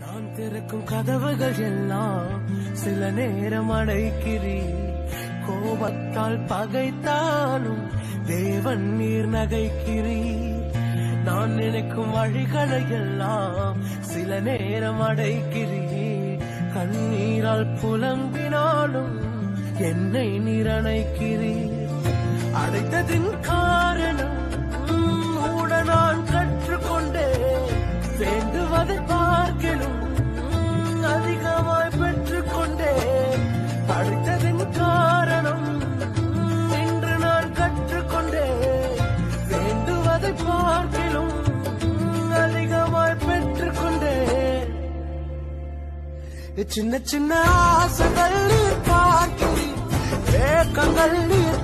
நான் திறக்கும் கதவுகள் எல்லாம் சில நேரம் அடைக்கிறீர். கோபத்தால் பகைத்தாலும் தேவன் நீர் நகைக்கிறீர். நான் நினைக்கும் வழிகளை எல்லாம் சில நேரம் அடைக்கிறீர். கண்ணீரால் புலம்பினாலும் என்னை நிரணைக்கிறீர். அடைத்ததின் காரணம் கூட நான் கற்றுக்கொண்டேன். வேண்டுவதை பார்க்கலும் அதிகமாய் பெற்றுக்கொண்டேன். அடைத்ததின் காரணம் இன்று நான் கற்றுக்கொண்டேன். வேண்டுவதை பார்க்கலும் அதிகமாய் பெற்றுக்கொண்டேன். சின்ன சின்ன ஆசைகள் நீர் பார்க்கிறீர், ஏக்கங்கள் நீர்